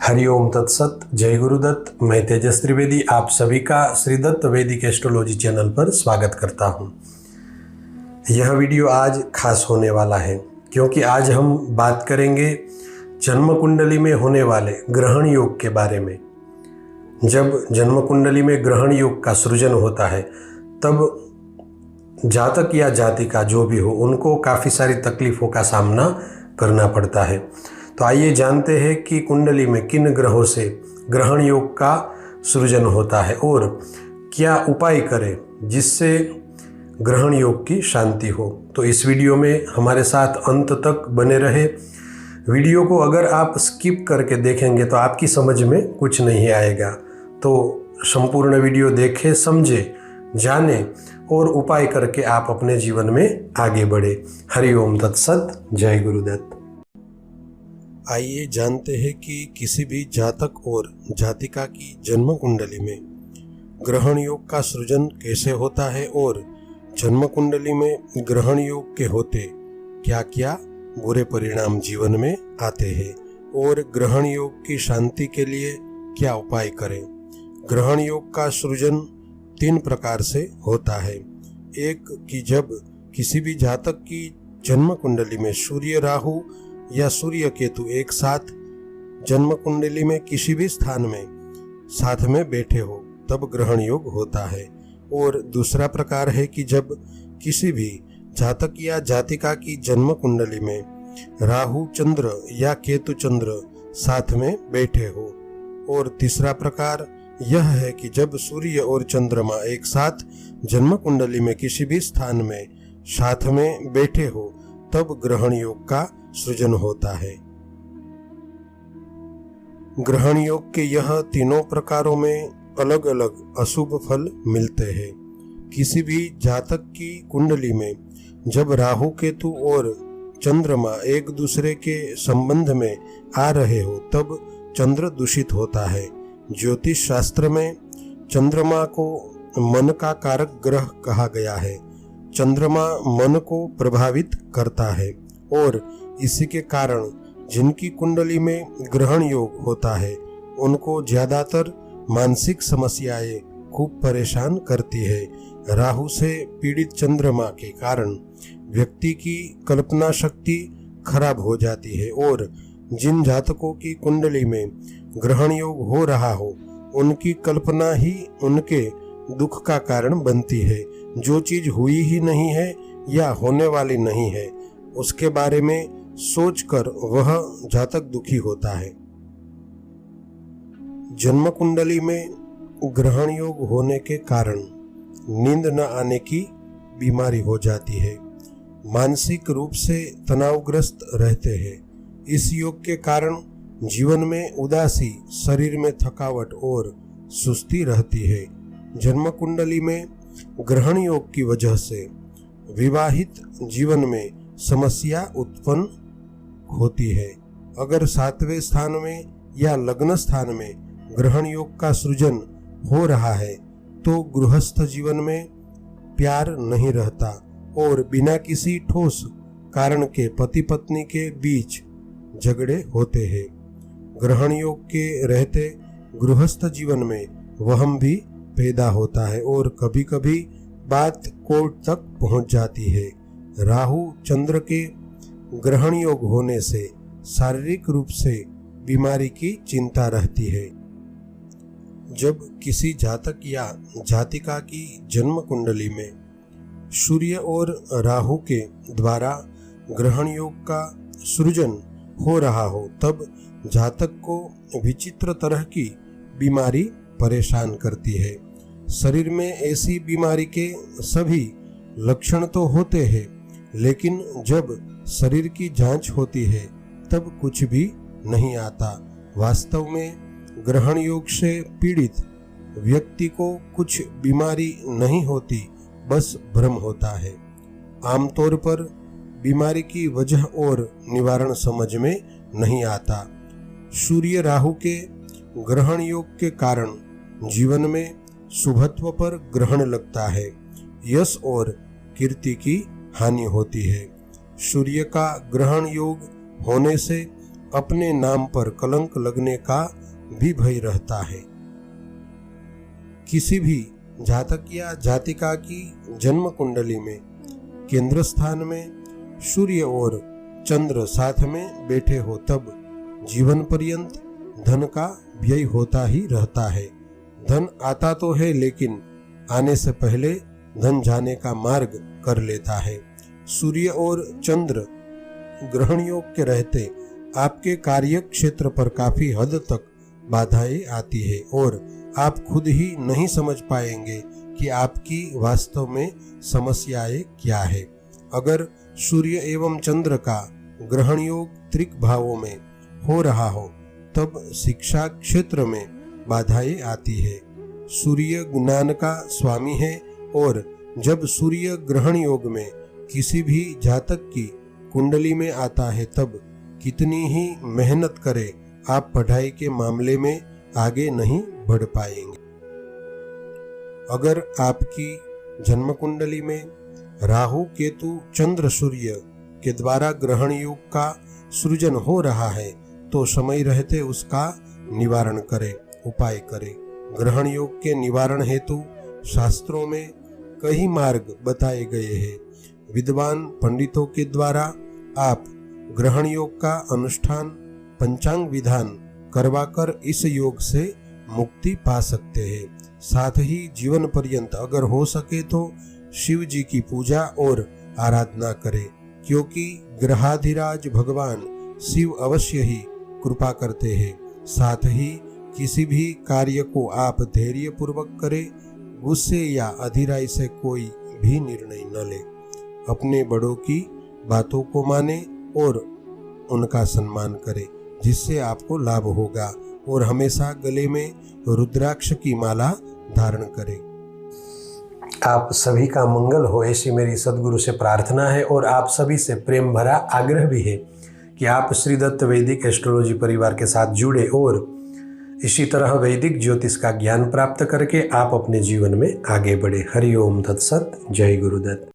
हरिओम तत्सत। जय गुरुदत्त। मैं तेजस त्रिवेदी आप सभी का श्री दत्त वैदिक एस्ट्रोलॉजी चैनल पर स्वागत करता हूं। यह वीडियो आज खास होने वाला है क्योंकि आज हम बात करेंगे जन्म कुंडली में होने वाले ग्रहण योग के बारे में। जब जन्म कुंडली में ग्रहण योग का सृजन होता है तब जातक या जातिका जो भी हो उनको काफ़ी सारी तकलीफ़ों का सामना करना पड़ता है। तो आइए जानते हैं कि कुंडली में किन ग्रहों से ग्रहण योग का सृजन होता है और क्या उपाय करें जिससे ग्रहण योग की शांति हो। तो इस वीडियो में हमारे साथ अंत तक बने रहे। वीडियो को अगर आप स्किप करके देखेंगे तो आपकी समझ में कुछ नहीं आएगा। तो संपूर्ण वीडियो देखें, समझे, जाने और उपाय करके आप अपने जीवन में आगे बढ़े। हरिओम तत्सत। जय गुरुदत्त। आइए जानते हैं कि किसी भी जातक और जातिका की जन्म कुंडली में ग्रहण योग का सृजन कैसे होता है और जन्म कुंडली में ग्रहण योग के होते क्या क्या बुरे परिणाम जीवन में आते हैं और ग्रहण योग की शांति के लिए क्या उपाय करें। ग्रहण योग का सृजन 3 प्रकार से होता है। एक कि जब किसी भी जातक की जन्म कुंडली में सूर्य राहु या सूर्य केतु एक साथ जन्म कुंडली में किसी भी स्थान में साथ में बैठे हो तब ग्रहण योग होता है। और दूसरा प्रकार है कि जब किसी भी जातक या जातिका की जन्म कुंडली में राहु चंद्र या केतु चंद्र साथ में बैठे हो। और तीसरा प्रकार यह है कि जब सूर्य और चंद्रमा एक साथ जन्म कुंडली में किसी भी स्थान में साथ में बैठे हो तब ग्रहण योग का सृजन होता है। ग्रहण योग के यह तीनों प्रकारों में अलग अलग अशुभ फल मिलते हैं। किसी भी जातक की कुंडली में जब राहु केतु और चंद्रमा एक दूसरे के संबंध में आ रहे हो तब चंद्र दूषित होता है। ज्योतिष शास्त्र में चंद्रमा को मन का कारक ग्रह कहा गया है। चंद्रमा मन को प्रभावित करता है और इसी के कारण जिनकी कुंडली में ग्रहण योग होता है उनको ज्यादातर मानसिक समस्याएं खूब परेशान करती है। राहु से पीड़ित चंद्रमा के कारण व्यक्ति की कल्पना शक्ति खराब हो जाती है और जिन जातकों की कुंडली में ग्रहण योग हो रहा हो उनकी कल्पना ही उनके दुख का कारण बनती है। जो चीज हुई ही नहीं है या होने वाली नहीं है उसके बारे में सोचकर वह जातक दुखी होता है। जन्म कुंडली में ग्रहण योग होने के कारण नींद न आने की बीमारी हो जाती है। मानसिक रूप से तनावग्रस्त रहते हैं। इस योग के कारण जीवन में उदासी, शरीर में थकावट और सुस्ती रहती है। जन्म कुंडली में ग्रहण योग की वजह से विवाहित जीवन में समस्या उत्पन्न होती है। अगर 7वें स्थान में या लग्न स्थान में ग्रहण योग का सृजन हो रहा है तो गृहस्थ जीवन में प्यार नहीं रहता और बिना किसी ठोस कारण के पति पत्नी के बीच झगड़े होते हैं। ग्रहण योग के रहते गृहस्थ जीवन में वहम भी पैदा होता है और कभी कभी बात कोर्ट तक पहुंच जाती है। राहु चंद्र के ग्रहण योग होने से शारीरिक रूप से बीमारी की चिंता रहती है। जब किसी जातक या जातिका की जन्म कुंडली में सूर्य और राहु के द्वारा ग्रहण योग का सृजन हो रहा हो तब जातक को विचित्र तरह की बीमारी परेशान करती है। शरीर में ऐसी बीमारी के सभी लक्षण तो होते हैं लेकिन जब शरीर की जांच होती है तब कुछ भी नहीं आता। वास्तव में ग्रहण योग से पीड़ित व्यक्ति को कुछ बीमारी नहीं होती, बस भ्रम होता है। आमतौर पर बीमारी की वजह और निवारण समझ में नहीं आता। सूर्य राहु के ग्रहण योग के कारण जीवन में शुभत्व पर ग्रहण लगता है। यश और कीर्ति की हानि होती है। सूर्य का ग्रहण योग होने से अपने नाम पर कलंक लगने का भी भय रहता है। किसी भी जातक या जातिका की जन्म कुंडली में केंद्र स्थान में सूर्य और चंद्र साथ में बैठे हो तब जीवन पर्यंत धन का व्यय होता ही रहता है। धन आता तो है लेकिन आने से पहले धन जाने का मार्ग कर लेता है। सूर्य और चंद्र ग्रहण योग के रहते आपके कार्य क्षेत्र पर काफी हद तक बाधाएं आती है और आप खुद ही नहीं समझ पाएंगे कि आपकी वास्तव में समस्याएं क्या है। अगर सूर्य एवं चंद्र का ग्रहण योग त्रिक भावों में हो रहा हो तब शिक्षा क्षेत्र में बाधाएं आती है। सूर्य ज्ञान का स्वामी है और जब सूर्य ग्रहण योग में किसी भी जातक की कुंडली में आता है तब कितनी ही मेहनत करे आप पढ़ाई के मामले में आगे नहीं बढ़ पाएंगे। अगर आपकी जन्म कुंडली में राहु केतु चंद्र सूर्य के द्वारा ग्रहण योग का सृजन हो रहा है तो समय रहते उसका निवारण करें, उपाय करें। ग्रहण योग के निवारण हेतु शास्त्रों में कई मार्ग बताए गए हैं। विद्वान पंडितों के द्वारा आप ग्रहण योग का अनुष्ठान पंचांग विधान करवाकर इस योग से मुक्ति पा सकते हैं। साथ ही जीवन पर्यंत अगर हो सके तो शिव जी की पूजा और आराधना करें, क्योंकि ग्रहाधिराज भगवान शिव अवश्य ही कृपा करते हैं। साथ ही किसी भी कार्य को आप धैर्य पूर्वक करें, गुस्से या अधिराई से कोई भी निर्णय न ले। अपने बड़ों की बातों को माने और उनका सम्मान करें, जिससे आपको लाभ होगा। और हमेशा गले में रुद्राक्ष की माला धारण करें। आप सभी का मंगल हो, ऐसी मेरी सद्गुरु से प्रार्थना है और आप सभी से प्रेम भरा आग्रह भी है कि आप श्री दत्त वैदिक एस्ट्रोलॉजी परिवार के साथ जुड़े और इसी तरह वैदिक ज्योतिष का ज्ञान प्राप्त करके आप अपने जीवन में आगे बढ़े। हरि ओम तत्सत। जय गुरुदत्त।